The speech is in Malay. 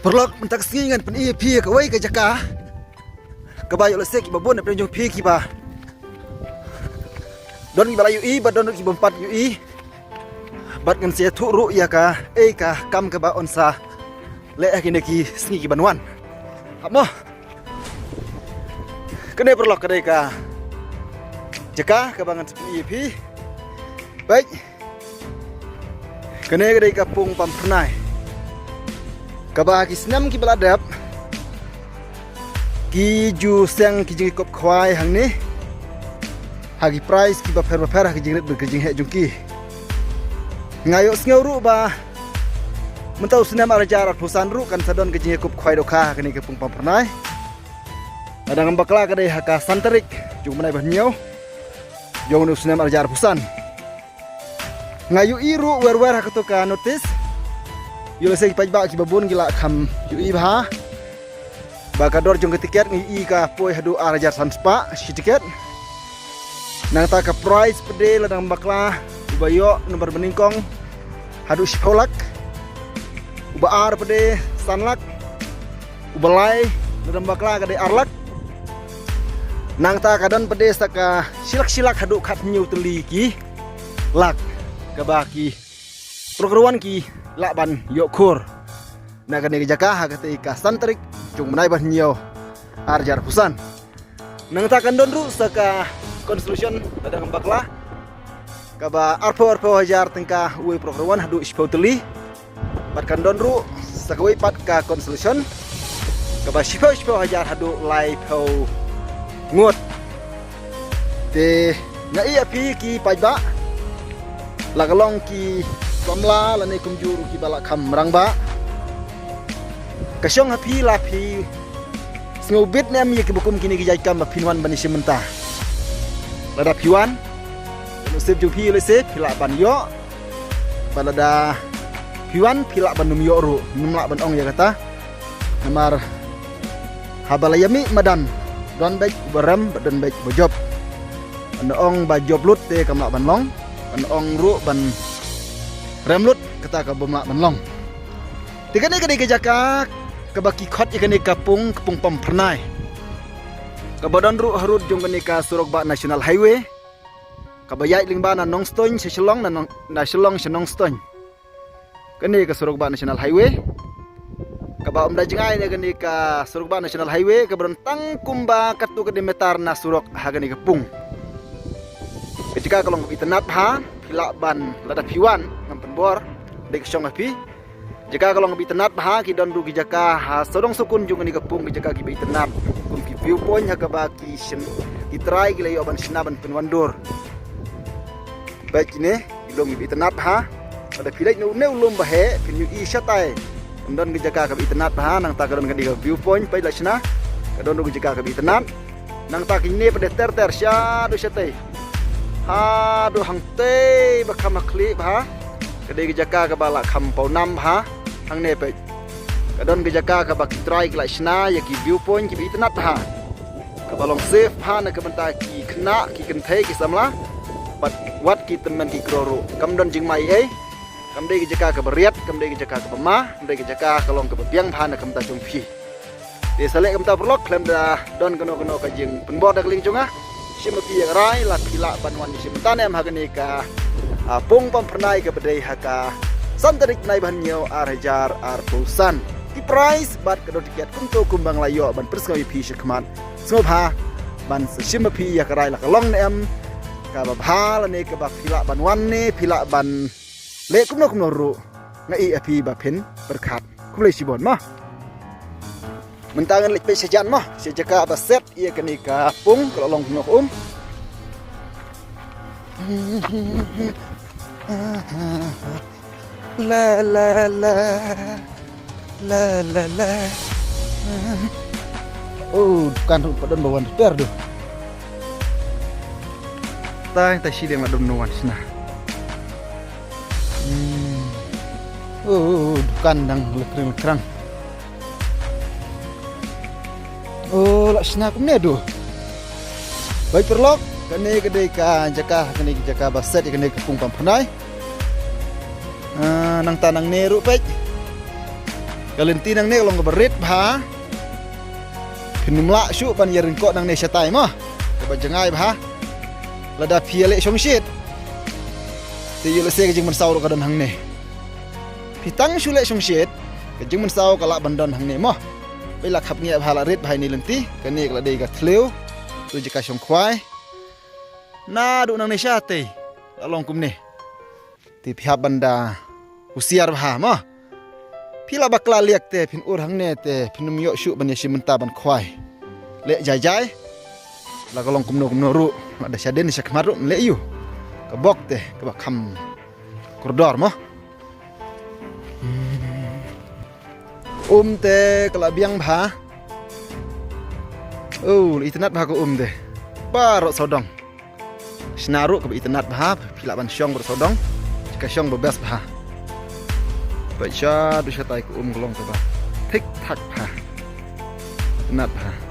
perlok mentak singan pen iya pi ka wai ka jaka ka bayo lesek ki babon pen jong pi ki ba don ki balayu i ba don ki bompat yu i bat ngan sia thu ru ya ka kam ka ba onsa le ki ne ki sngi ki banwan amo kene perlok ka dei ka jaka ka bangan iya pi baik kene ka dei ka pung pam pernai kabagi senam ki beladap ki ju seng ki jing kop khwai hang ni hagi price ki ba pher hagi jing ber jing he jung ki ngayo sngew ru ba mentau senam arajar pusan ru kan sadon ki jing kop khwai do kha kani ke pung pam pernai adang bakla ka dei haka santerik jung menai ba nyau jong nu senam arajar pusan ngayu iru wer hakatoka notice yo sei paj ba ki babon gila kham yu i bha ba ka dor jong tiket ngi i ka poi hadu arajar sanspa si tiket nang ta ka price pede ladang bakla ubayo nomor beningkong hadu sipolak uba ar pede sanlak ubalai ladang bakla ka de arlak nang ta ka don pede saka silak hadu khat nyu teli ki lak ka ba ki program ki lakban yokur na kane jaka hakate ka santrik cung menai ban nyo arjar pusan nang ta kan don ru saka construction tadang bakla kaba arpo hajar tengka we program hadu ispoteli bat kan don ru saka we pat ka construction kaba sipo hajar hadu lai pau ngut te na iya pi ki pajba lagalong ki Pamla lane kumjuru ki balak kham rangba kasyong hapi lapi snobit ne mi ki bukum kini ki jai kam pinwan bani sementa lada piwan no sep ju pi le se pila ban yo balada piwan pila ban num yo ru numla ban ong ya kata namar habalayami madan don baik baram badan baik bojob an ong ba job lut te kamla ban long an ong ru ban remlut kata ka bomla manlong tiga ne ke jaka ka baki khot ikane kapung pam pernai ka badan ru harut jong kane ka surokba national highway ka bayai lingba na nongstoin seselong na selong senongstoin kane ka surokba national highway ka ba umda jingai ne kane ka surokba national highway ka berentang kumba katu ka metar na surok hagane kapung ketika kalong itenat ha pila ban lada piwan nampen bor dek syong api jika kalau ngebi tenat bah ki don rugi jaka ha sodong sukun jung ni kapung ki jaka ki bi tenat kum ki viewpoint ha ka ba ki shen ki try ki layo ban sinaban penwandur baik ini ilong bi tenat ha ada pilai nu ulum bahe pin yu i shatai don ki jaka ka bi tenat bah nang ta don ka viewpoint pai la sina ka don rugi jaka ka bi tenat nang ta ki ne pada ter sya do shatai aduh hang tei bakam kli bah kedai jaka ka bala kham pau nam ha hang ne pe kadon jaka ka bak try la sna ya ki viewpoint ki bi tanat ha ka balong safe ha na ka banta ki khna ki kan thei ki samla bat wat ki temen ki kroro kam don jing mai kam dei jaka ka beriat kam dei jaka ka bama kam dei jaka ka long ka biang ha na kam ta jong phi de sale kam ta perlok klem da don kono ka jing penbor dak ling chunga simapi yang rai la pila banwan di simtane am hagani ka pung pam pernai ka bedai haka santarik nai banyo arjar arpusan di price bat ka tiket kunto kumbang layo ban persngawi pi shikman snobha ban simapi ya rai la kalong ne am ka babha la ne ka ba pila banwan ne pila ban le kumno ru ngai api ba pin berkat kumle sibon mah mentangan lek pe sejan mah sejaka ba set ia kani ka pung kalau long nok la la la la la la oh kan padon bawan per do tai ta sidem adom nuan sina oh kandang lekrang oh laksana kumne do baik perlok kene kedai ka jaka baset kene ke pung pam phanai nang tanang ne ru pek Kalenti nang ne long berit bha pinumla syu pan yerin ko nang ne syatai mo ba jangai bha lada phiale shong shit ti yule se jing man saw ro kadon hang ne pitang shule shong shit ke jing man saw kala bandon hang ne mo bela khap nge bha la rit bhai ni lenti ka ne la dei ka thleu tu jika shong khwai na du nang ne sha te la long kum ne ti phia banda usiar bha mo phila bakla liak te phin ur hang ne te phinum yo shu ban yeshi menta ban khwai le jai jai la ka long kum no ru ada syaden syak maru le yu ka bok te ka ba kham kordor mo te kala biang bha internet bha ko te ba ro sodong snaru ka internet bha phila ban syong ro sodong ka syong bebas bha baca du syatai ko golong ka ba tik tak bha internet bha